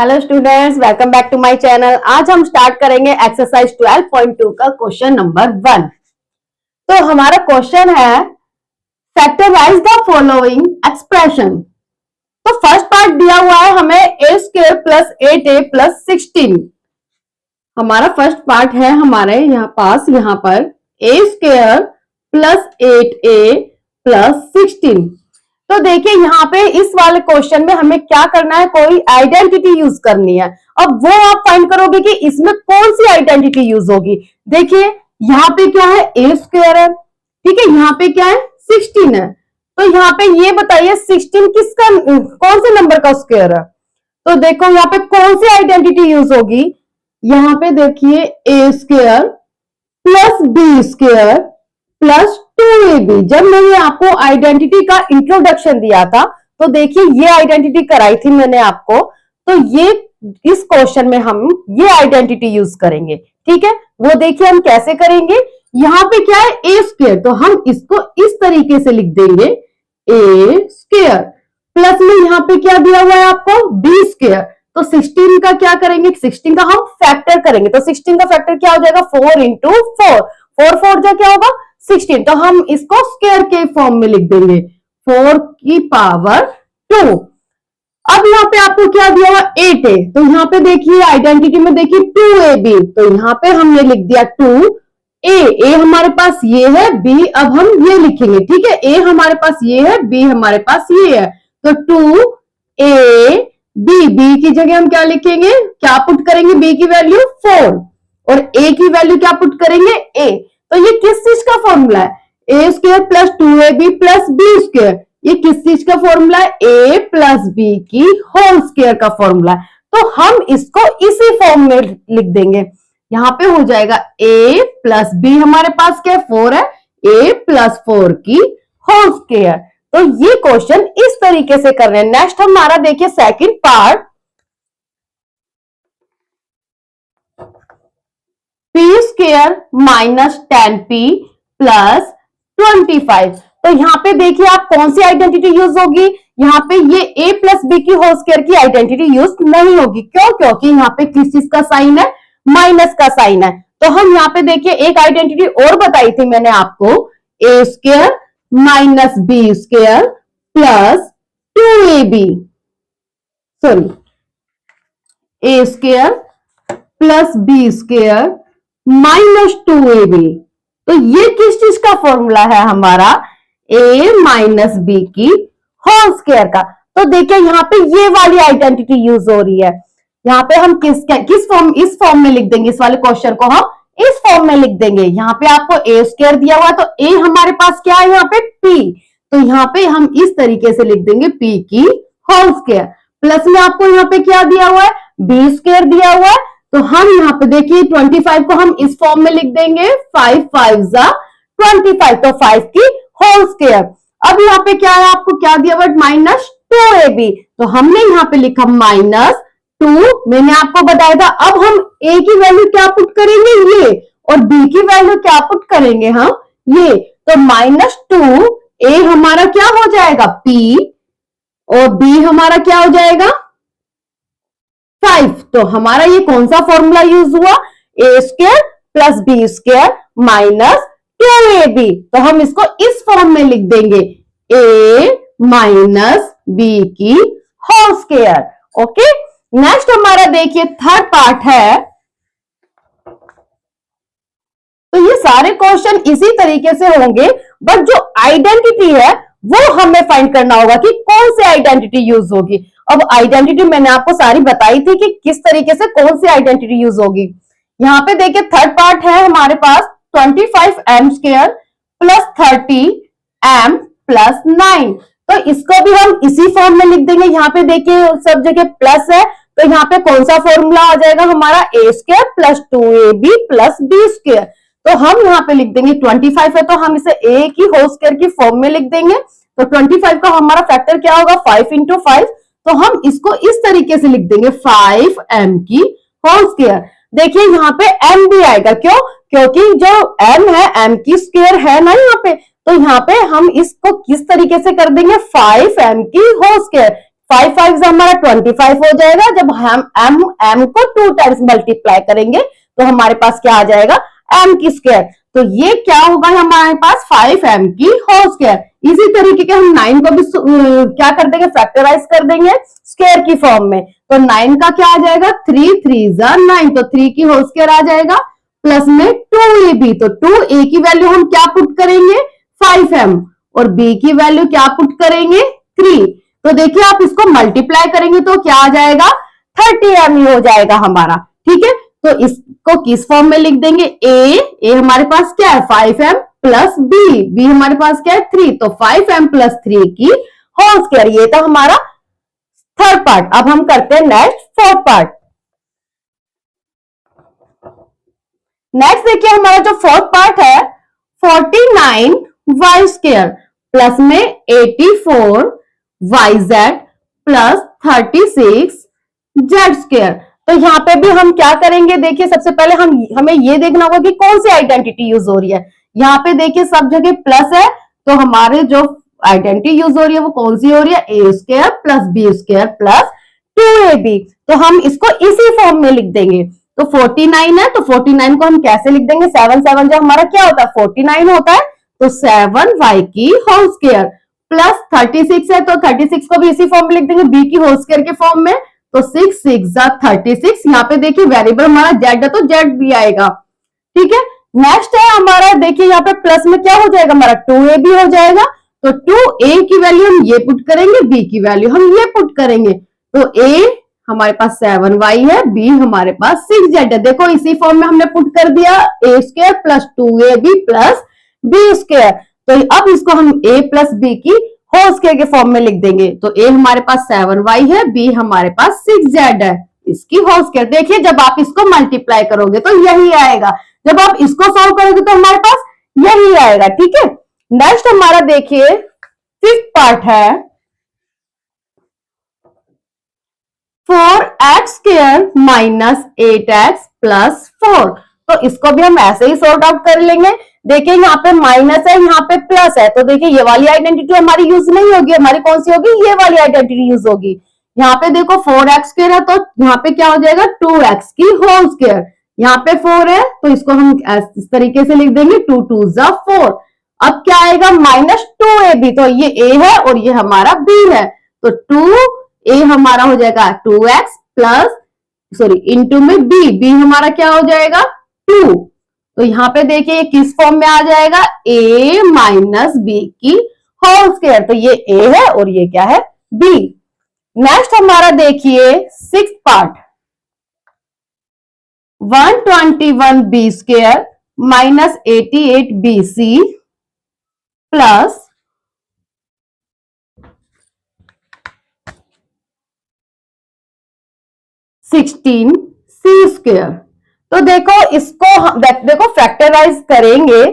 Hello students, welcome back to my channel. आज हम start करेंगे एक्सरसाइज 12.2 का क्वेश्चन नंबर 1। तो हमारा क्वेश्चन है फैक्टराइज द फॉलोइंग एक्सप्रेशन। तो फर्स्ट पार्ट दिया हुआ है हमें ए स्क्वायर प्लस 8a प्लस 16। हमारा फर्स्ट पार्ट है हमारे यहाँ पर ए स्क्वायर प्लस 8a प्लस 16। तो देखिए यहाँ पे इस वाले क्वेश्चन में हमें क्या करना है, कोई आइडेंटिटी यूज करनी है। अब वो आप फाइंड करोगे कि इसमें कौन सी आइडेंटिटी यूज होगी। देखिए यहाँ पे क्या है, ए स्क्वायर है, ठीक है, यहाँ पे क्या है 16 है। तो यहाँ पे ये बताइए 16 किसका, कौन से नंबर का स्क्वायर है। तो देखो यहाँ पे कौन सी आइडेंटिटी यूज होगी। यहाँ पे देखिए A square plus B square plus 2ab। जब मैंने आपको आइडेंटिटी का इंट्रोडक्शन दिया था तो देखिए ये आइडेंटिटी कराई थी मैंने आपको। तो ये इस क्वेश्चन में हम ये आइडेंटिटी यूज करेंगे, ठीक है। वो देखिए हम कैसे करेंगे। यहाँ पे क्या है ए स्क्वायर, तो हम इसको इस तरीके से लिख देंगे ए स्क्वायर प्लस में यहाँ पे क्या दिया हुआ है आपको बी स्क्वायर। तो 16 का क्या करेंगे, 16 का हम फैक्टर करेंगे। तो 16 का फैक्टर क्या हो जाएगा 4 इंटू 4, 4 जा क्या होगा 16। तो हम इसको स्क्वायर के फॉर्म में लिख देंगे 4 की पावर 2। अब यहाँ पे आपको क्या दिया हुआ 8 है, तो यहाँ पे देखिए आइडेंटिटी में देखिए 2ab। तो यहाँ पे हमने लिख दिया 2a, हमारे पास ये है, b अब हम ये लिखेंगे, ठीक है। a हमारे पास ये है, b हमारे पास ये है। तो 2ab, b की जगह हम क्या लिखेंगे, क्या पुट करेंगे, b की वैल्यू 4 और a की वैल्यू क्या पुट करेंगे a। तो ये किस चीज का फॉर्मूला है, A square plus 2ab plus B square. ये किस चीज का फॉर्मूला है, a प्लस बी की होल स्क्वायर का फॉर्मूला है। तो हम इसको इसी फॉर्म में लिख देंगे। यहाँ पे हो जाएगा a प्लस बी, हमारे पास क्या 4 है, a प्लस 4 की होल स्क्वायर। तो ये क्वेश्चन इस तरीके से कर रहे हैं। नेक्स्ट हमारा देखिए second part, p square minus 10p plus 25। तो यहाँ पे देखिए आप कौन सी आइडेंटिटी यूज होगी। यहाँ पे ये a प्लस बी की होल स्क्वायर की आइडेंटिटी यूज नहीं होगी। क्यों, क्योंकि यहाँ पे किस चीज का साइन है, माइनस का साइन है। तो हम यहाँ पे देखिए एक आइडेंटिटी और बताई थी मैंने आपको, a square minus B square plus 2ab, sorry a square plus B square minus 2ab। तो ये किस चीज का फॉर्मूला है हमारा, a माइनस बी की होल स्क्वायर का। तो देखिए यहाँ पे ये वाली आइडेंटिटी यूज हो रही है। यहाँ पे हम किस फॉर्म, इस फॉर्म में लिख देंगे, इस वाले क्वेश्चन को हम इस फॉर्म में लिख देंगे। यहाँ पे आपको a स्क्वायर दिया हुआ है, तो a हमारे पास क्या है यहाँ पे p। तो यहाँ पे हम इस तरीके से लिख देंगे p की होल स्क्वायर। प्लस में आपको यहाँ पे क्या दिया हुआ है, b स्क्वायर दिया हुआ है। तो हम यहाँ पे देखिए 25 को हम इस फॉर्म में लिख देंगे 5 5 जा 25, तो 5 की होल स्क्वायर। अब यहाँ पे क्या है, आपको क्या दिया हुआ माइनस 2ab। तो हमने यहाँ पे लिखा माइनस 2, मैंने आपको बताया था। अब हम a की वैल्यू क्या पुट करेंगे ये, और b की वैल्यू क्या पुट करेंगे हम ये। तो माइनस 2a हमारा क्या हो जाएगा p और b हमारा क्या हो जाएगा 5। तो हमारा ये कौन सा फॉर्मूला यूज हुआ, A square plus B square minus 2ab। तो हम इसको इस फॉर्म में लिख देंगे a माइनस बी की होल स्क्वायर। ओके, नेक्स्ट हमारा देखिए थर्ड पार्ट है। तो ये सारे क्वेश्चन इसी तरीके से होंगे, बट जो आइडेंटिटी है वो हमें फाइंड करना होगा कि कौन सी आइडेंटिटी यूज होगी। अब आइडेंटिटी मैंने आपको सारी बताई थी कि किस तरीके से कौन सी आइडेंटिटी यूज होगी। यहाँ पे देखिए थर्ड पार्ट है हमारे पास 25m square plus 30m plus 9। तो इसको भी हम इसी फॉर्म में लिख देंगे। यहाँ पे देखिए सब जगह प्लस है, तो यहाँ पे कौन सा फॉर्मूला आ जाएगा हमारा, a square plus 2ab plus B square. तो हम यहाँ पे लिख देंगे 25 है, तो हम इसे a की होल स्क्वायर की फॉर्म में लिख देंगे। तो 25 का हमारा फैक्टर क्या होगा 5 इंटू 5। तो हम इसको इस तरीके से लिख देंगे 5m की होल स्क्वायर। देखिए यहाँ पे m भी आएगा, क्यों, क्योंकि जो m है m की स्क्वायर है ना यहाँ पे। तो यहाँ पे हम इसको किस तरीके से कर देंगे 5m की होल स्क्वायर। 5 5 हमारा 25 हो जाएगा। जब हम m को 2 टाइम्स मल्टीप्लाई करेंगे तो हमारे पास क्या आ जाएगा, m की स्क्वायर। तो ये क्या होगा हमारे पास 5m की होल स्क्वायर। इसी तरीके के हम 9 को भी क्या कर देंगे, फैक्टराइज कर देंगे स्क्वायर की फॉर्म में। तो 9 का क्या आ जाएगा, 3 3 9, तो 3 की होल स्क्वायर आ जाएगा, प्लस में 2ab। तो 2a की वैल्यू हम क्या पुट करेंगे, 5m, और b की वैल्यू क्या पुट करेंगे, 3। तो देखिए आप इसको मल्टीप्लाई करेंगे तो क्या आ जाएगा, 30m हो जाएगा हमारा। ठीक है, तो इसको किस फॉर्म में लिख देंगे, ए हमारे पास क्या है 5m प्लस बी हमारे पास क्या है 3, तो 5m प्लस 3 की होल स्क्वायर। ये था हमारा थर्ड पार्ट। अब हम करते हैं नेक्स्ट फोर्थ पार्ट। नेक्स्ट देखिए हमारा जो फोर्थ पार्ट है, 49y स्क्वायर प्लस में 84yz प्लस 36z स्क्वायर। तो यहाँ पे भी हम क्या करेंगे, देखिए सबसे पहले हमें ये देखना होगा कि कौन सी आइडेंटिटी यूज हो रही है। यहाँ पे देखिए सब जगह प्लस है, तो हमारे जो आइडेंटिटी यूज हो रही है वो कौन सी हो रही है, A square plus B square plus 2ab। तो हम इसको इसी फॉर्म में लिख देंगे। तो 49 है, तो 49 को हम कैसे लिख देंगे, 7 7 जो हमारा क्या होता है 49 होता है, तो 7y की होल स्क्वायर प्लस 36 है, तो 36 को भी इसी फॉर्म में लिख देंगे, b की होल स्क्वायर के फॉर्म में। तो 6 6 36। यहाँ पे देखिए वेरिएबल हमारा z है तो z भी आएगा। ठीक है, नेक्स्ट है हमारा, देखिए यहाँ पे प्लस में क्या हो जाएगा हमारा 2ab हो जाएगा। तो 2a की वैल्यू हम ये पुट करेंगे, b की वैल्यू हम ये पुट करेंगे। तो a हमारे पास 7y है, b हमारे पास 6z है। देखो इसी फॉर्म में हमने पुट कर दिया, a square plus 2ab plus b square. तो अब इसको हम a प्लस b की होल स्क्वायर के फॉर्म में लिख देंगे। तो a हमारे पास 7y है, b हमारे पास 6z है, इसकी होल स्क्वायर। देखिए जब आप इसको मल्टीप्लाई करोगे तो यही आएगा, जब आप इसको सॉल्व करोगे तो हमारे पास यही आएगा। ठीक है, नेक्स्ट हमारा देखिए फिफ्थ पार्ट है, 4x square minus 8x plus 4। तो इसको भी हम ऐसे ही सॉर्ट आउट कर लेंगे। देखिए यहाँ पे माइनस है, यहाँ पे प्लस है, तो देखिए ये वाली आइडेंटिटी हमारी यूज नहीं होगी, हमारी कौन सी होगी, ये वाली आइडेंटिटी यूज होगी। यहाँ पे देखो 4x स्क्वायर है, तो यहाँ पे क्या हो जाएगा 2x की होल स्क्वायर। यहाँ पे 4 है, तो इसको हम इस तरीके से लिख देंगे 2 2 4। अब क्या आएगा माइनस 2ab, तो ये a है और ये हमारा b है। तो 2a हमारा हो जाएगा 2x प्लस इंटू में b हमारा क्या हो जाएगा 2। तो यहाँ पे देखिए ये किस फॉर्म में आ जाएगा, a माइनस b की होल स्क्वायर। तो ये a है और ये क्या है b। नेक्स्ट हमारा देखिए sixth part, 121b square minus 88bc plus 16c square. तो देखो देखो फैक्टराइज करेंगे।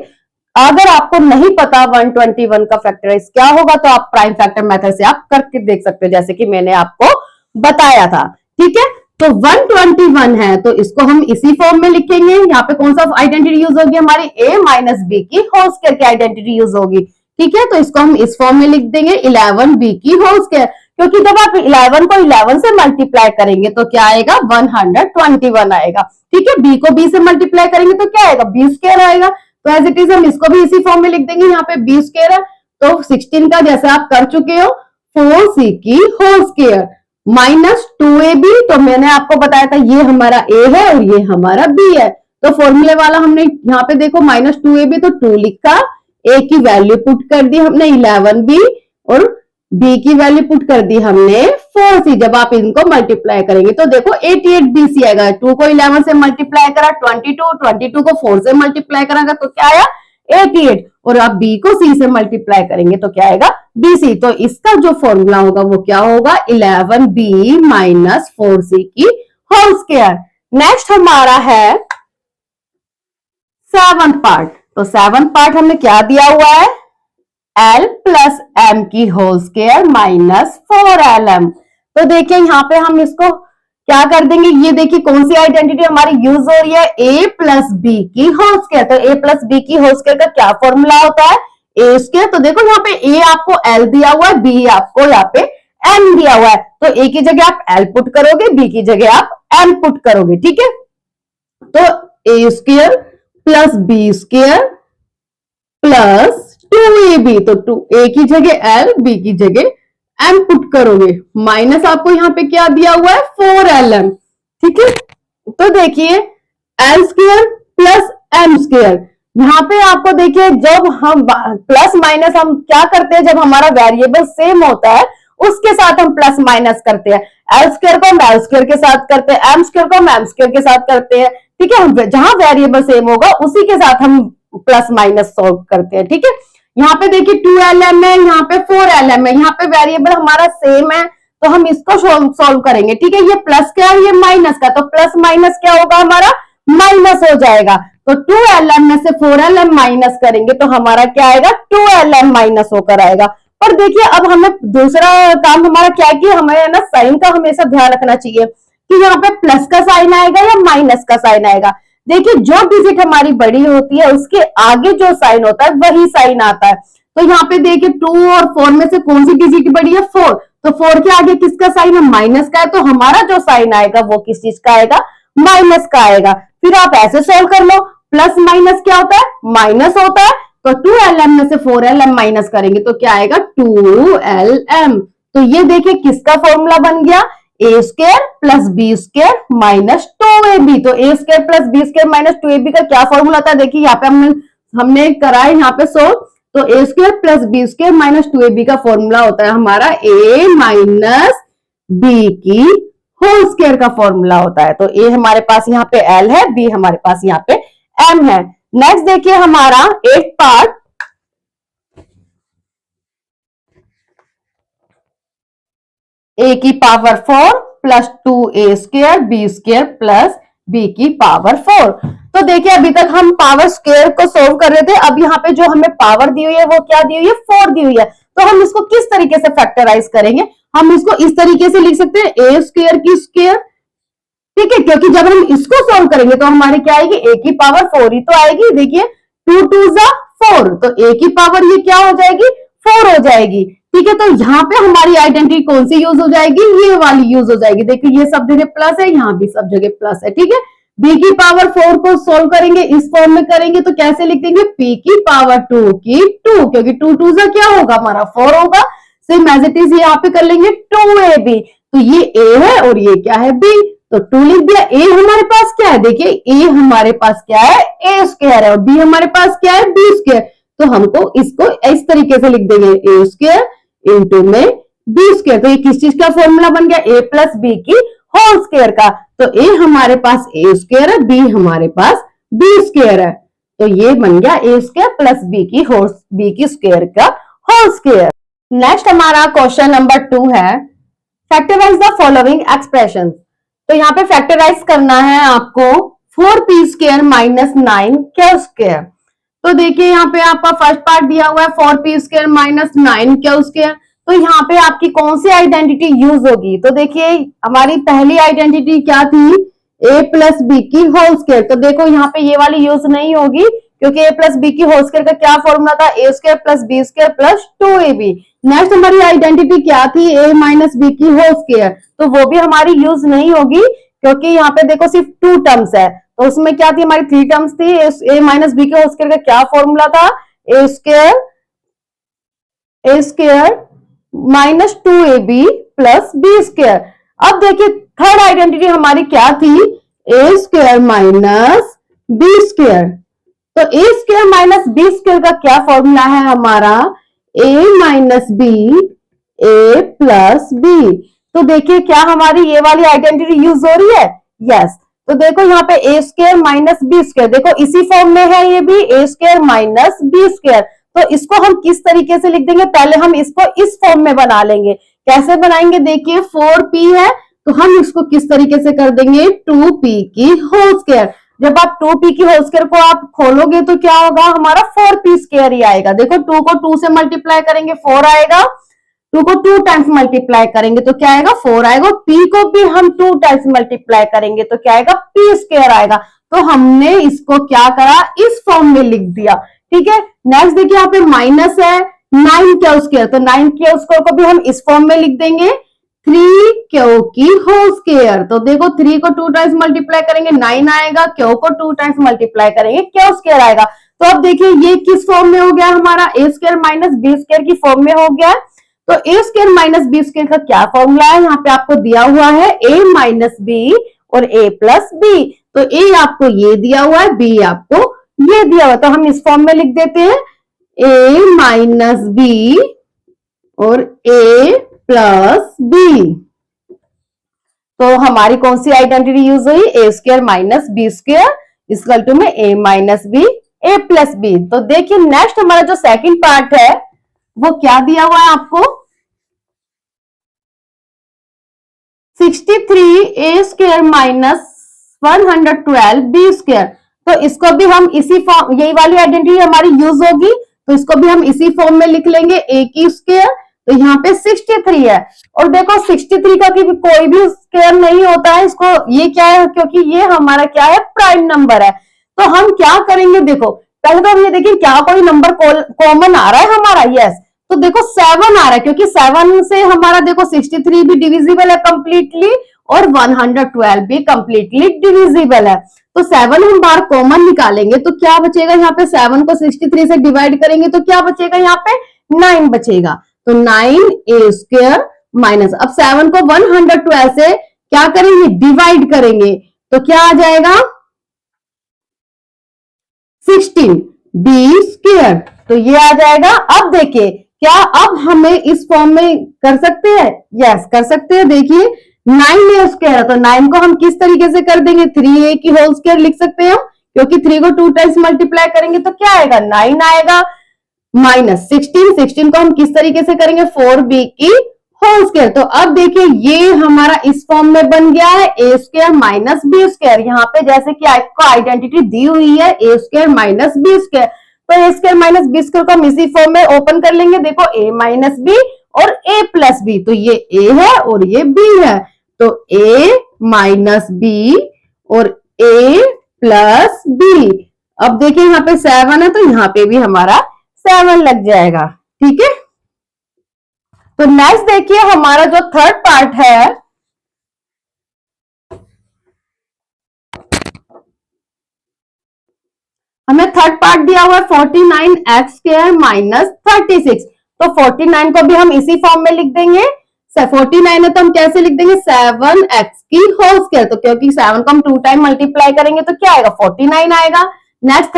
अगर आपको नहीं पता 121 का फैक्टराइज क्या होगा तो आप प्राइम फैक्टर मेथड से आप करके देख सकते हो, जैसे कि मैंने आपको बताया था। ठीक है, तो 121 है, तो इसको हम इसी फॉर्म में लिखेंगे। यहाँ पे कौन सा आइडेंटिटी यूज होगी, हमारी a माइनस बी की होल स्क्वायर की आइडेंटिटी यूज होगी। ठीक है, तो इसको हम इस फॉर्म में लिख देंगे 11b की होल स्क्वायर, क्योंकि जब आप 11 को 11 से मल्टीप्लाई करेंगे तो क्या आएगा 121 आएगा। ठीक है, b को b से मल्टीप्लाई करेंगे तो क्या आएगा b स्क्वायर आएगा। तो एज इट इज हम इसको भी इसी फॉर्म में लिख देंगे। यहाँ पे b स्क्वायर है, तो 16 का जैसे आप कर चुके हो 4c की होल स्क्वायर माइनस 2ab। तो मैंने आपको बताया था ये हमारा a है और ये हमारा b है। तो फॉर्मूले वाला हमने यहाँ पे देखो माइनस 2ab, तो 2 लिखा, a की वैल्यू पुट कर दी हमने 11b और b की वैल्यू पुट कर दी हमने 4c। जब आप इनको मल्टीप्लाई करेंगे तो देखो 88bc आएगा। 2 को 11 से मल्टीप्लाई करा 22 को 4 से मल्टीप्लाई करागा तो क्या आया 88, और आप b को c से मल्टीप्लाई करेंगे तो क्या आएगा bc। तो इसका जो फॉर्मूला होगा वो क्या होगा 11b माइनस 4c की होल स्क्वायर। नेक्स्ट हमारा है 7th पार्ट। तो 7th पार्ट हमें क्या दिया हुआ है, l प्लस m की होल स्क्वायर माइनस 4lm। तो देखिए यहाँ पे हम इसको क्या कर देंगे, ये देखिए कौन सी आइडेंटिटी हमारी यूज हो रही है, a प्लस बी की होल स्क्वायर। तो a प्लस बी की होल स्क्वायर का क्या फॉर्मूला होता है a स्क्वायर। तो देखो यहाँ पे a आपको l दिया हुआ है, b आपको यहाँ पे m दिया हुआ है, तो a की जगह आप l पुट करोगे, b की जगह आप m पुट करोगे, ठीक है। तो a square plus B square plus 2ab, तो a की जगह l, b की जगह m पुट करोगे, माइनस आपको यहाँ पे क्या दिया हुआ है 4lm, ठीक है। तो देखिए l square plus m square, यहाँ पे आपको देखिए जब हम प्लस माइनस हम क्या करते हैं, जब हमारा वेरिएबल सेम होता है उसके साथ हम प्लस माइनस करते हैं। एल स्क्वायर को हम एल स्क्वायर के साथ करते हैं, एम स्क्वायर को हम एम स्क्वायर के साथ करते हैं, ठीक है। जहां वेरिएबल सेम होगा उसी के साथ हम प्लस माइनस सॉल्व करते हैं, ठीक है। यहाँ पे देखिए 2lm है, यहाँ पे 4lm है, यहाँ पे वेरिएबल हमारा सेम है तो हम इसको सॉल्व करेंगे, ठीक है। ये प्लस का है, ये माइनस का, तो प्लस माइनस क्या होगा हमारा माइनस हो जाएगा। तो 2lm में से 4lm माइनस करेंगे तो हमारा क्या आएगा 2lm माइनस होकर आएगा। पर देखिए अब हमें दूसरा काम हमारा क्या है कि हमें ना साइन का हमेशा ध्यान रखना चाहिए कि यहाँ पे प्लस का साइन आएगा या माइनस का साइन आएगा। देखिए जो डिजिट हमारी बड़ी होती है उसके आगे जो साइन होता है वही साइन आता है। तो यहाँ पे देखिए 2 और 4 में से कौन सी डिजिट बड़ी है 4, तो 4 के आगे किसका साइन है माइनस का है, तो हमारा जो साइन आएगा वो किस चीज का आएगा माइनस का आएगा। फिर आप ऐसे सोल्व कर लो, प्लस माइनस क्या होता है माइनस होता है, तो 2lm में से 4lm माइनस करेंगे तो क्या आएगा 2lm। तो ये देखिए किसका फॉर्मूला बन गया A square plus B square minus 2ab। तो A square plus B square minus 2ab का क्या फॉर्मूला था, देखिए यहाँ पे हमने करा है यहाँ पे सोल्व, तो A square plus B square minus 2ab का फॉर्मूला होता है हमारा ए माइनस बी की होल स्क्वायर का फॉर्मूला होता है। तो ए हमारे पास यहाँ पे एल है, बी हमारे पास यहाँ पे एम है। नेक्स्ट देखिए हमारा 8th पार्ट, ए की power 4 plus 2a square b square plus B की पावर 4। तो देखिए अभी तक हम पावर स्क्वायर को सोल्व कर रहे थे, अब यहाँ पे जो हमें पावर दी हुई है वो क्या दी हुई है 4 दी हुई है। तो हम इसको किस तरीके से फैक्टराइज करेंगे, हम इसको इस तरीके से लिख सकते हैं ए स्क्वायर की स्क्वायर, ठीक है, क्योंकि जब हम इसको सोल्व करेंगे तो हमारे क्या आएगी ए की पावर 4 ही तो आएगी। देखिए 2 2 जा 4, तो ए की पावर ये क्या हो जाएगी 4 हो जाएगी, ठीक है। तो यहाँ पे हमारी आइडेंटिटी कौन सी यूज हो जाएगी, ये वाली यूज हो जाएगी। देखिए ये सब जगह प्लस है, यहाँ भी सब जगह प्लस है, ठीक है। बी की पावर 4 को सोल्व करेंगे इस फॉर्म में करेंगे तो कैसे लिख देंगे पी की पावर 2 की 2, क्योंकि 2 2 जा क्या होगा हमारा 4 होगा। सेम एज इट इज यहाँ पे कर लेंगे 2ab, तो ये ए है और ये क्या है बी, तो 2 लिख दिया। ए हमारे पास क्या है, देखिए ए हमारे पास क्या है ए स्क्वायर है और बी हमारे पास क्या है बी स्क्वायर, तो हमको इसको इस तरीके से लिख देंगे ए स्क्वायर इंटू में बी स्क्वायर। तो ये किस चीज का फॉर्मूला बन गया ए प्लस बी की होल स्क्वायर का। तो ए हमारे पास ए स्क्वायर है, बी हमारे पास बी स्क्वायर है, तो ये बन गया ए स्क्वायर प्लस बी की स्क्वायर का होल स्क्वायर। नेक्स्ट हमारा क्वेश्चन नंबर 2 है फैक्टराइज द फॉलोइंग एक्सप्रेशन। तो यहाँ पे फैक्टराइज करना है आपको 4p square minus 9q square. तो देखिए यहाँ पे आपका फर्स्ट पार्ट दिया हुआ है 4p square minus 9q square, तो यहाँ पे आपकी कौन सी आइडेंटिटी यूज होगी, तो देखिए हमारी पहली आइडेंटिटी क्या थी a प्लस बी की होल स्क्वायर। तो देखो यहाँ पे ये वाली यूज नहीं होगी क्योंकि a प्लस बी की होल स्क्वायर का क्या फॉर्मूला था A square plus B square plus 2ab। Next हमारी आइडेंटिटी क्या थी a माइनस बी की होल स्क्वायर, तो वो भी हमारी यूज नहीं होगी क्योंकि यहाँ पे देखो सिर्फ 2 टर्म्स है, तो उसमें क्या थी हमारी 3 टर्म्स थी। a माइनस बी के होल स्क्वायर का क्या फॉर्मूला था A square minus 2ab plus B square. अब देखिए थर्ड आइडेंटिटी हमारी क्या थी A square minus B square, तो A square minus B square का क्या फॉर्मूला है हमारा A minus B A plus B. तो देखिए क्या हमारी ये वाली आइडेंटिटी यूज हो रही है, यस। तो देखो यहाँ पे ए स्क्वायर माइनस बी स्क्वायर, देखो इसी फॉर्म में है ये भी ए स्क्वायर माइनस बी स्क्वायर, तो इसको हम किस तरीके से लिख देंगे, पहले हम इसको इस फॉर्म में बना लेंगे। कैसे बनाएंगे, देखिए 4p है तो हम इसको किस तरीके से कर देंगे 2p की होल स्क्वायर। जब आप 2p की होल स्क्वायर को आप खोलोगे तो क्या होगा हमारा 4p स्क्वायर ही आएगा। देखो 2 को 2 से मल्टीप्लाई करेंगे 4 आएगा, 2 को 2 टाइम्स मल्टीप्लाई करेंगे तो क्या आएगा 4 आएगा, p को भी हम 2 टाइम्स मल्टीप्लाई करेंगे तो क्या आएगा p स्क्वायर आएगा। तो हमने इसको क्या करा इस फॉर्म में लिख दिया, ठीक है। नेक्स्ट देखिए यहाँ पे माइनस है, 9 क्यू स्क्वायर, तो 9 क्यू स्क्वायर को भी हम इस फॉर्म में लिख देंगे 3 क्यू की होल स्क्वायर। तो देखो 3 को 2 टाइम्स मल्टीप्लाई करेंगे 9 आएगा, क्यू को 2 टाइम्स मल्टीप्लाई करेंगे क्यू स्क्वायर आएगा। तो अब देखिए ये किस फॉर्म में हो गया हमारा, ए स्क्वायर माइनस बी स्क्वायर की फॉर्म में हो गया। तो A square minus B square का क्या फॉर्मूला है, यहाँ पे आपको दिया हुआ है ए माइनस बी और ए प्लस बी। तो ए आपको ये दिया हुआ है, बी आपको ये दिया हुआ है, तो हम इस फॉर्म में लिख देते हैं ए माइनस बी और ए प्लस बी। तो हमारी कौन सी आइडेंटिटी यूज हुई, A square minus B square equal to में A minus B A plus B. तो देखिए नेक्स्ट हमारा जो सेकंड पार्ट है वो क्या दिया हुआ है आपको, 63 ए स्क्वायर माइनस 112 बी स्क्वायर। तो इसको भी हम इसी फॉर्म, यही वाली आइडेंटिटी हमारी यूज होगी, तो इसको भी हम इसी फॉर्म में लिख लेंगे ए की स्क्वायर। तो यहाँ पे 63 है, और देखो 63 का कोई भी स्क्वायर नहीं होता है, इसको ये क्या है, क्योंकि ये हमारा क्या है, प्राइम नंबर है। तो हम क्या करेंगे, देखो पहले तो हम ये देखिए क्या कोई नंबर कॉमन आ रहा है हमारा, यस। तो देखो 7 आ रहा है, क्योंकि 7 से हमारा देखो 63 भी डिविजिबल है कंप्लीटली और 112 भी कंप्लीटली डिविजिबल है। तो 7 हम बाहर कॉमन निकालेंगे तो क्या बचेगा, यहाँ पे 7 को 63 से डिवाइड करेंगे तो क्या बचेगा, यहाँ पे 9 बचेगा। तो 9 ए स्क्वायर माइनस, अब 7 को 112 से क्या करेंगे, डिवाइड करेंगे, तो क्या आ जाएगा 16 बी स्क्वायर। तो ये आ जाएगा। अब देखिए क्या अब हमें इस फॉर्म में कर सकते हैं, यस कर सकते हैं। देखिए 9 ए स्क्वायर है, तो 9 को हम किस तरीके से कर देंगे, 3a की होल स्क्वायर लिख सकते हैं हम, क्योंकि 3 को 2 टाइम्स मल्टीप्लाई करेंगे तो क्या आएगा, 9 आएगा, माइनस 16 को हम किस तरीके से करेंगे, 4b की होल स्क्वायर। तो अब देखिए ये हमारा इस फॉर्म में बन गया है A square minus B square. यहाँ पे जैसे कि आपको आइडेंटिटी दी हुई है A square minus B square, तो A square minus B square को हम इसी फॉर्म में ओपन कर लेंगे। देखो ए माइनस बी और ए प्लस बी, तो ये ए है और ये बी है, तो ए माइनस बी और ए प्लस बी। अब देखिए यहाँ पे 7 है, तो यहाँ पे भी हमारा 7 लग जाएगा, ठीक है। तो नेक्स्ट देखिए हमारा जो थर्ड पार्ट है, हमें थर्ड पार्ट दिया हुआ है 49 एक्स स्क्वायर माइनस 36। तो 49 को भी हम इसी फॉर्म में लिख देंगे, 49 है तो हम कैसे लिख देंगे, 7x की होल स्क्वायर। तो क्योंकि 7 को हम 2 टाइम मल्टीप्लाई करेंगे तो क्या आएगा, 49 आएगा। नेक्स्ट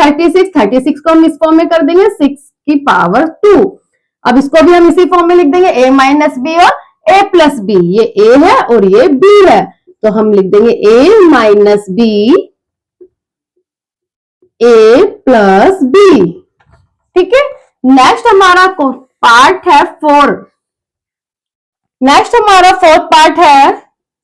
36 को हम इस फॉर्म में कर देंगे 6 की पावर 2। अब इसको भी हम इसी फॉर्म में लिख देंगे ए माइनस बी और ए प्लस बी। ये ए है और ये बी है, तो हम लिख देंगे ए minus B A plus B, ठीक है। नेक्स्ट हमारा पार्ट है 4। नेक्स्ट हमारा फोर्थ पार्ट है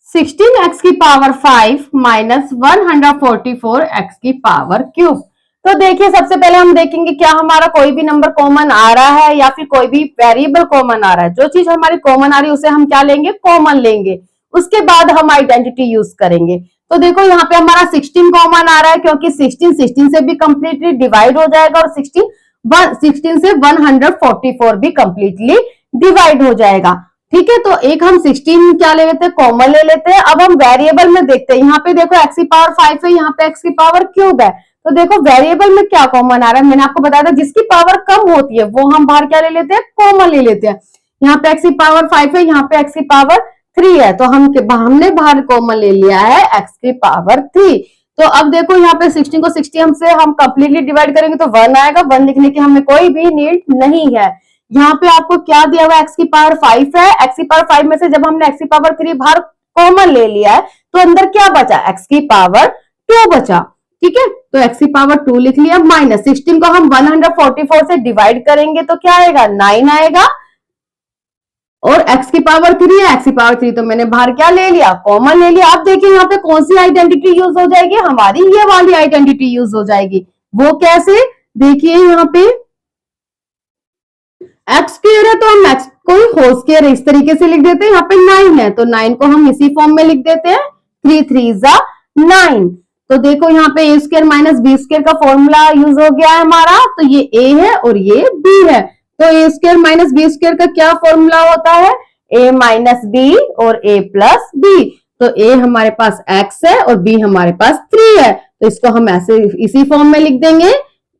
16x की पावर 5 माइनस 144x की पावर क्यूब। तो देखिए सबसे पहले हम देखेंगे क्या हमारा कोई भी नंबर कॉमन आ रहा है या फिर कोई भी वेरिएबल कॉमन आ रहा है। जो चीज हमारी कॉमन आ रही है उसे हम क्या लेंगे, कॉमन लेंगे, उसके बाद हम आइडेंटिटी यूज करेंगे। तो देखो यहाँ पे हमारा 16 कॉमन आ रहा है, क्योंकि 16 से भी कंप्लीटली डिवाइड हो जाएगा और 16 से 144 भी कंप्लीटली डिवाइड हो जाएगा, ठीक है। तो एक हम 16 क्या ले लेते हैं, कॉमन ले लेते हैं। अब हम वेरिएबल में देखते हैं, यहाँ पे देखो x की पावर 5 है, यहाँ पे x की पावर क्यूब है। तो देखो वेरिएबल में क्या कॉमन आ रहा है, मैंने आपको बताया था जिसकी पावर कम होती है वो हम बाहर क्या ले लेते हैं, कॉमन ले लेते हैं। यहाँ पे x की पावर 5 है, यहाँ पे x की पावर 3 है, तो हमने बाहर कॉमन ले लिया है x की पावर 3। तो अब देखो यहाँ पे 16 को 60 से हम कंप्लीटली डिवाइड करेंगे तो 1 आएगा, 1 लिखने की हमें कोई भी नीड नहीं है। यहाँ पे आपको क्या दिया हुआ है, x की पावर 5 है, x की पावर 5 में से जब हमने x की पावर 3 बाहर कॉमन ले लिया है तो अंदर क्या बचा, x की पावर 2 बचा, ठीक है। तो x की पावर 2 लिख लिया, माइनस 16 को हम 144 से डिवाइड करेंगे तो क्या आएगा, 9 आएगा, और x की पावर 3 है, x की पावर 3 तो मैंने बाहर क्या ले लिया, कॉमन ले लिया। अब देखिए यहाँ पे कौन सी आइडेंटिटी यूज हो जाएगी, हमारी ये वाली आइडेंटिटी यूज हो जाएगी। वो कैसे, देखिए यहाँ पे एक्स स्क्वायर है तो हम एक्स को होल स्क्वायर इस तरीके से लिख देते हैं। यहाँ पे 9 है तो 9 को हम इसी फॉर्म में लिख देते हैं, 3 3 जा 9। तो देखो यहाँ पे ए स्क्वायर माइनस बी स्क्वायर का फॉर्मूला यूज हो गया है हमारा, तो ये ए है और ये बी है। तो A square minus B square का क्या फॉर्मूला होता है, ए माइनस बी और ए प्लस बी। तो ए हमारे पास x है और b हमारे पास 3 है, तो इसको हम ऐसे इसी फॉर्म में लिख देंगे,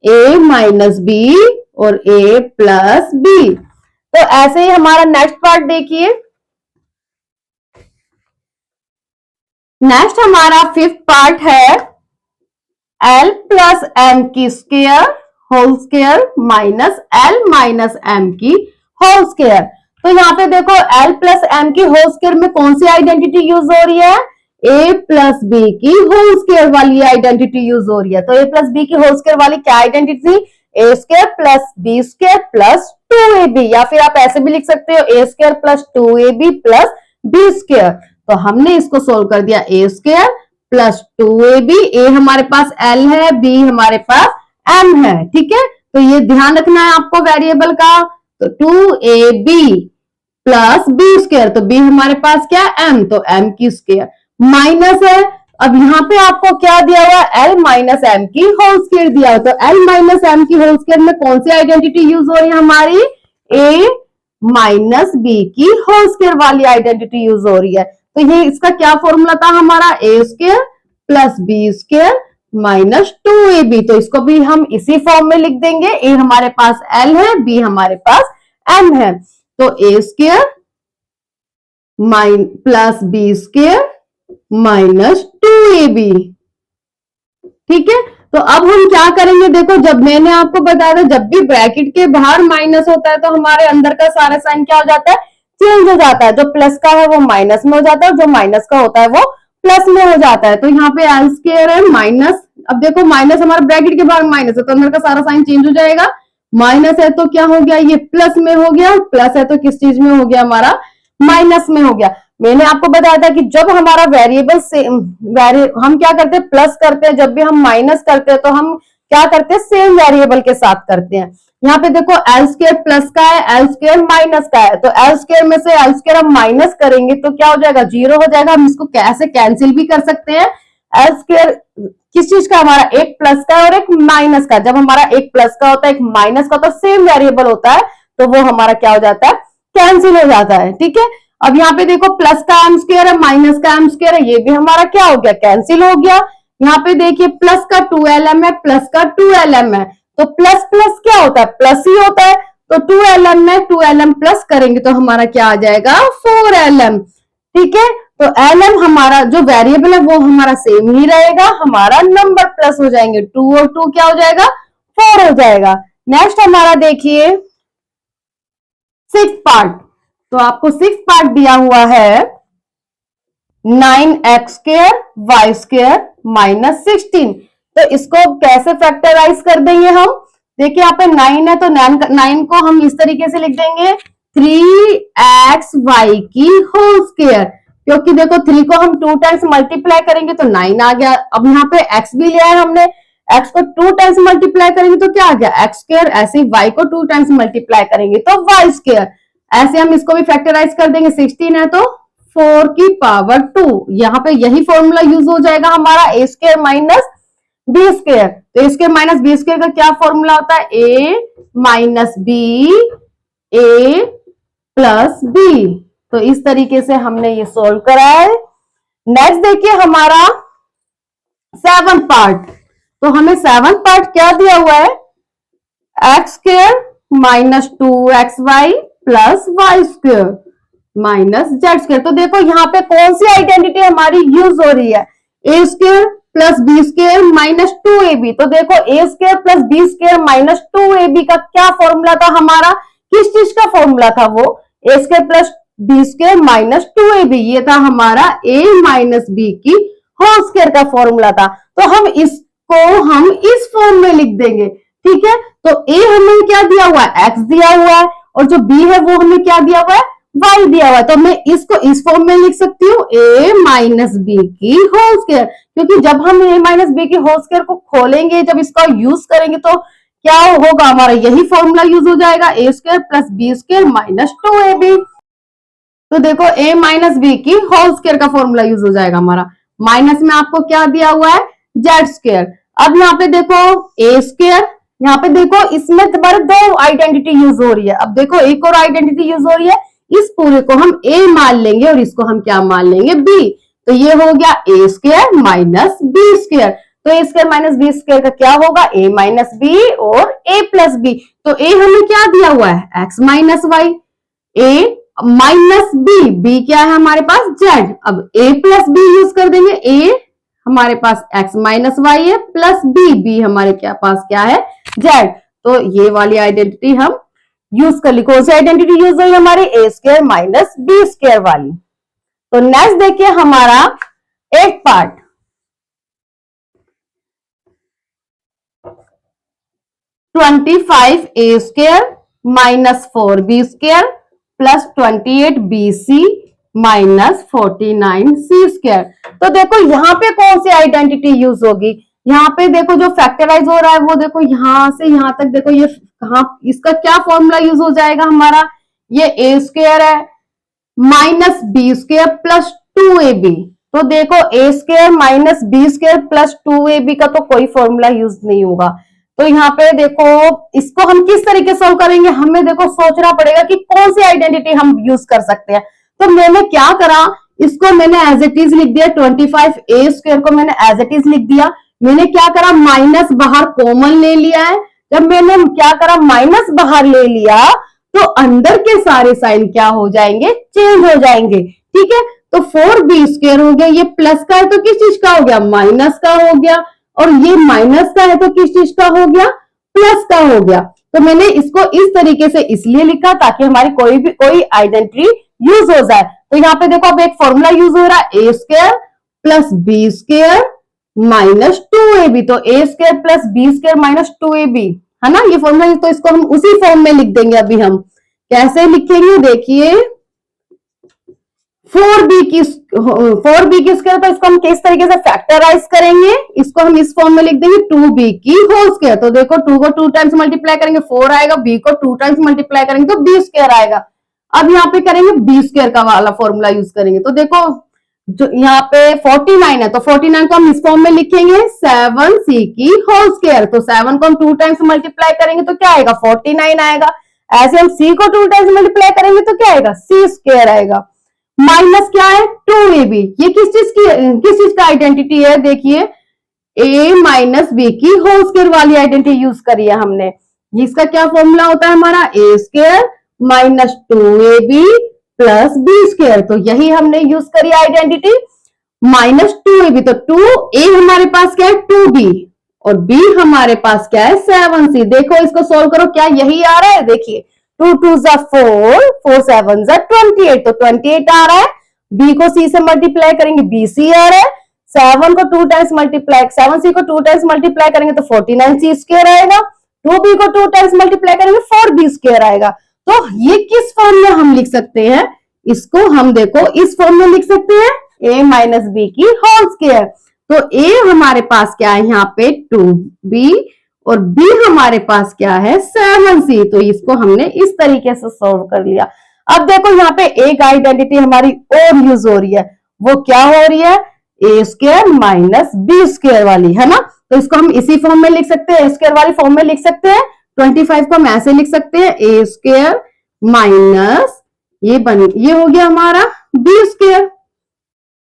a माइनस बी और a प्लस बी। तो ऐसे ही हमारा नेक्स्ट पार्ट देखिए। नेक्स्ट हमारा फिफ्थ पार्ट है l प्लस एम की square whole square minus l minus m की होल स्क्वायर। तो यहाँ पे देखो l प्लस एम की होल स्क्वायर में कौन सी आइडेंटिटी यूज हो रही है, a प्लस बी की होल स्क्वायर वाली आइडेंटिटी यूज हो रही है। तो a प्लस बी की होल स्क्वायर वाली क्या आइडेंटिटी थी, a square plus B square plus 2ab, या फिर आप ऐसे भी लिख सकते हो a square plus 2ab plus B square. तो हमने इसको सोल्व कर दिया, a square plus 2ab, a हमारे पास l है, b हमारे पास m है, ठीक है। तो ये ध्यान रखना है आपको वेरिएबल का। तो 2ab प्लस बी स्क्वायर, तो b हमारे पास क्या है m, तो m की स्क्वायर माइनस है। अब यहाँ पे आपको क्या दिया हुआ है, l माइनस एम की होल स्क्वायर दिया है। तो l माइनस एम की होल स्क्वायर में कौन सी आइडेंटिटी यूज हो रही है हमारी, a माइनस बी की होल स्क्वायर वाली आइडेंटिटी यूज हो रही है। तो ये इसका क्या फॉर्मूला था हमारा, a square plus B square minus 2ab। तो इसको भी हम इसी फॉर्म में लिख देंगे, a हमारे पास l है, b हमारे पास m है। तो a square plus B square minus 2ab, ठीक है। तो अब हम क्या करेंगे, देखो जब मैंने आपको बताया था जब भी ब्रैकेट के बाहर माइनस होता है तो हमारे अंदर का सारा साइन क्या हो जाता है, चेंज हो जाता है। जो प्लस का है वो माइनस में हो जाता है और जो माइनस का होता है वो प्लस में हो जाता है। तो यहाँ पे एल स्क्वायर है माइनस, अब देखो माइनस हमारे ब्रैकेट के बाहर माइनस है तो अंदर का सारा साइन चेंज हो जाएगा। माइनस है तो क्या हो गया, ये प्लस में हो गया, प्लस है तो किस चीज में हो गया, हमारा माइनस में हो गया। मैंने आपको बताया था कि जब हमारा वेरिएबल से हम क्या करते हैं, प्लस करते हैं, जब भी हम माइनस करते हैं तो हम क्या करते हैं, सेम वेरिएबल के साथ करते हैं। यहाँ पे देखो एल स्क्वायर प्लस का है, एल स्क्वायर माइनस का है, तो एल स्क्वायर में से एल स्क्वायर हम माइनस करेंगे तो क्या हो जाएगा, 0 हो जाएगा। हम इसको कैसे कैंसिल भी कर सकते हैं, एल स्क्वायर किस चीज का, हमारा एक प्लस का और एक माइनस का। जब हमारा एक प्लस का होता है एक माइनस का तो सेम वेरिएबल होता है, तो वो हमारा क्या हो जाता है, कैंसिल हो जाता है, ठीक है। अब यहाँ पे देखो प्लस का एम स्क्वायर है माइनस का एम स्क्वायर है, ये भी हमारा क्या हो गया, कैंसिल हो गया। यहाँ पे देखिए प्लस का 2lm है, प्लस का 2lm है, तो प्लस प्लस क्या होता है, प्लस ही होता है। तो 2lm में 2lm प्लस करेंगे तो हमारा क्या आ जाएगा, 4lm, ठीक है। तो lm हमारा जो वेरिएबल है वो हमारा सेम ही रहेगा, हमारा नंबर प्लस हो जाएंगे, 2 और 2 क्या हो जाएगा, 4 हो जाएगा। नेक्स्ट हमारा देखिए सिक्स पार्ट। तो आपको सिक्स पार्ट दिया हुआ है 9x square Y square minus 16। तो इसको कैसे फैक्टराइज कर देंगे हम, देखिए यहाँ पे 9 है तो 9 को हम इस तरीके से लिख देंगे 3xy की होल स्क्वायर, क्योंकि देखो 3 को हम 2 टाइम्स मल्टीप्लाई करेंगे तो 9 आ गया। अब यहाँ पे x भी लिया है हमने, x को 2 टाइम्स मल्टीप्लाई करेंगे तो क्या आ गया, x स्क्वायर। ऐसे ही y को 2 टाइम्स मल्टीप्लाई करेंगे तो y स्क्वायर। ऐसे हम इसको भी फैक्टराइज कर देंगे, 16 है तो 4 की पावर 2। यहाँ पे यही फॉर्मूला यूज हो जाएगा हमारा a square minus B square. तो a square minus B square का क्या फॉर्मूला होता है, a minus b a plus B. तो इस तरीके से हमने ये सोल्व करा है। नेक्स्ट देखिए हमारा 7th पार्ट। तो हमें 7th पार्ट क्या दिया हुआ है, x square minus 2xy plus y square minus z square. तो देखो यहाँ पे कौन सी आइडेंटिटी हमारी यूज हो रही है, A square plus B square minus 2ab। तो देखो A square plus B square minus 2ab का क्या फॉर्मूला था हमारा, किस चीज का फॉर्मूला था वो, A square plus B square minus 2ab। ये था हमारा a माइनस बी की होल स्क्वायर का फॉर्मूला था। तो हम इसको हम इस फॉर्म में लिख देंगे, ठीक है। तो a हमें क्या दिया हुआ है, x दिया हुआ है, और जो b है वो हमें क्या दिया हुआ है, y दिया हुआ है। तो मैं इसको इस फॉर्म में लिख सकती हूँ, a माइनस बी की होल स्क्वायर, क्योंकि जब हम a माइनस बी की होल स्क्वायर को खोलेंगे, जब इसका यूज करेंगे तो क्या होगा, हमारा यही फॉर्मूला यूज हो जाएगा, a square plus B square minus 2ab। तो देखो a माइनस बी की होल स्क्वायर का फॉर्मूला यूज हो जाएगा हमारा। माइनस में आपको क्या दिया हुआ है, जेड स्क्वायर। अब यहाँ पे देखो a स्क्वायर यहाँ पे देखो इसमें तुम्हारे दो आइडेंटिटी यूज हो रही है। अब देखो एक और आइडेंटिटी यूज हो रही है, इस पूरे को हम a मान लेंगे और इसको हम क्या मान लेंगे b। तो ये हो गया a square minus b square. तो a square minus b square का क्या होगा, a माइनस b और a प्लस b। तो a हमें क्या दिया हुआ है, x minus y, a minus b, b क्या है हमारे पास z। अब a प्लस b यूज कर देंगे, a हमारे पास x माइनस वाई है प्लस b, b हमारे पास क्या है z। तो ये वाली आइडेंटिटी हम यूज कर ली। कौन सी आइडेंटिटी यूज हुई हमारी, a square minus b square वाली। तो नेक्स्ट देखिए हमारा एक part, 25a square minus 4b square plus 28bc minus 49c square. तो देखो यहाँ पे कौन सी आइडेंटिटी यूज होगी, यहाँ पे देखो जो फैक्टराइज हो रहा है वो देखो यहां से यहां तक देखो ये कहां, इसका क्या फॉर्मूला यूज हो जाएगा हमारा, ये a स्क्वायर है minus B square plus 2ab। तो देखो a square minus B square plus 2ab का तो कोई फॉर्मूला यूज नहीं होगा। तो यहाँ पे देखो इसको हम किस तरीके से सॉल्व करेंगे, हमें देखो सोचना पड़ेगा कि कौन सी आइडेंटिटी हम यूज कर सकते हैं। तो मैंने क्या करा, इसको मैंने एज इट इज लिख दिया, 25a स्क्वायर को मैंने एज इट इज लिख दिया। मैंने क्या करा, माइनस बाहर कॉमन ले लिया है। जब मैंने क्या करा, माइनस बाहर ले लिया तो अंदर के सारे साइन क्या हो जाएंगे, चेंज हो जाएंगे। ठीक है, तो 4b स्क्वायर हो गया, ये प्लस का है तो किस चीज का हो गया, माइनस का हो गया, और ये माइनस का है तो किस चीज का हो गया, प्लस का हो गया। तो मैंने इसको इस तरीके से इसलिए लिखा ताकि हमारी कोई आइडेंटिटी यूज हो जाए। तो यहाँ पे देखो अब एक फॉर्मूला यूज हो रहा है, a square plus B square minus 2ab। तो a square plus B square minus 2ab है ना ये फॉर्मूला। तो इसको हम उसी फॉर्म में लिख देंगे। अभी हम कैसे लिखेंगे, देखिए 4b की स्क्वायर, तो इसको हम किस तरीके से फैक्टराइज करेंगे, इसको हम इस फॉर्म में लिख देंगे 2b की होल स्क्वायर। तो देखो 2 को 2 टाइम्स मल्टीप्लाई करेंगे 4 आएगा, b को 2 टाइम्स मल्टीप्लाई करेंगे तो b स्क्वायर आएगा। अब यहाँ पे करेंगे b स्क्वायर का वाला फॉर्मूला यूज करेंगे। तो देखो जो यहाँ पे 49 है तो 49 को हम इस फॉर्म में लिखेंगे 7c की होल स्क्वायर। तो 7 को हम 2 टाइम्स मल्टीप्लाई करेंगे तो क्या आएगा, 49 आएगा। ऐसे हम c को 2 टाइम्स मल्टीप्लाई करेंगे तो क्या आएगा, c स्क्वायर आएगा। माइनस क्या है, 2ab। ये किस चीज का आइडेंटिटी है, देखिए a माइनस b की होल स्क्वायर वाली आइडेंटिटी यूज करी है हमने। इसका क्या फॉर्मूला होता है हमारा, a square minus 2ab plus b square. तो यही हमने यूज करी आइडेंटिटी माइनस 2ab। तो 2a हमारे पास क्या है 2b और b हमारे पास क्या है 7c। देखो इसको सोल्व करो, क्या यही आ रहा है, देखिए 2 2 4 4 7 28। तो 28 आ रहा है, b को c से मल्टीप्लाई करेंगे bc आ रहा है, 7 को 2 टाइम्स मल्टीप्लाई 7c को 2 टाइम्स मल्टीप्लाई करेंगे तो 49c स्क्वायर आएगा, 2b को 2 टाइम्स मल्टीप्लाई करेंगे 4b स्क्वायर आएगा। तो ये किस फॉर्म में हम लिख सकते हैं, इसको हम देखो इस फॉर्म में लिख सकते हैं, a माइनस b की होल स्क्वायर। तो a हमारे पास क्या है यहाँ पे 2b और b हमारे पास क्या है 7c। तो इसको हमने इस तरीके से सॉल्व कर लिया। अब देखो यहाँ पे एक आइडेंटिटी हमारी और यूज हो रही है, वो क्या हो रही है, a square minus b square वाली, है ना। तो इसको हम इसी फॉर्म में लिख सकते हैं, a स्क्वायर वाली फॉर्म में लिख सकते हैं। 25 को हम ऐसे लिख सकते हैं, a स्क्वायर माइनस ये हो गया हमारा b स्क्वायर।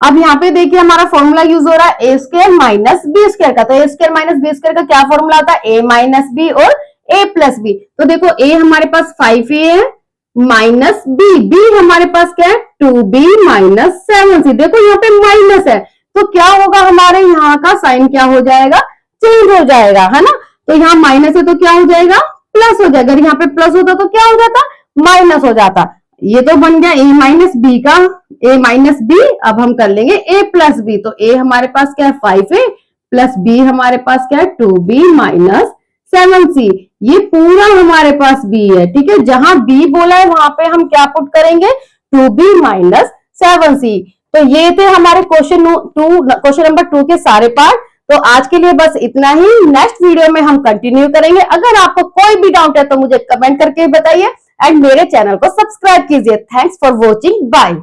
अब यहाँ पे देखिए हमारा फॉर्मूला यूज हो रहा है a square minus B square का। तो a square minus B square का क्या फॉर्मूला होता है, a माइनस बी और a प्लस बी। तो देखो a हमारे पास 5a है माइनस b हमारे पास क्या है 2b माइनस 7c। देखो यहाँ पे माइनस है तो क्या होगा, हमारे यहाँ का साइन क्या हो जाएगा, चेंज हो जाएगा, है ना। तो यहाँ माइनस है तो क्या हो जाएगा, प्लस हो जाएगा। अगर यहाँ पे प्लस होता तो क्या हो जाता, माइनस हो जाता। ये तो बन गया a माइनस बी का, a माइनस बी। अब हम कर लेंगे a प्लस बी। तो a हमारे पास क्या है 5a प्लस b हमारे पास क्या है 2b माइनस 7c। ये पूरा हमारे पास b है, ठीक है। जहां b बोला है वहां पे हम क्या पुट करेंगे, 2b माइनस 7c। तो ये थे हमारे क्वेश्चन नंबर 2 के सारे पार्ट। तो आज के लिए बस इतना ही, नेक्स्ट वीडियो में हम कंटिन्यू करेंगे। अगर आपको कोई भी डाउट है तो मुझे कमेंट करके बताइए एंड मेरे चैनल को सब्सक्राइब कीजिए। Thanks for watching, bye.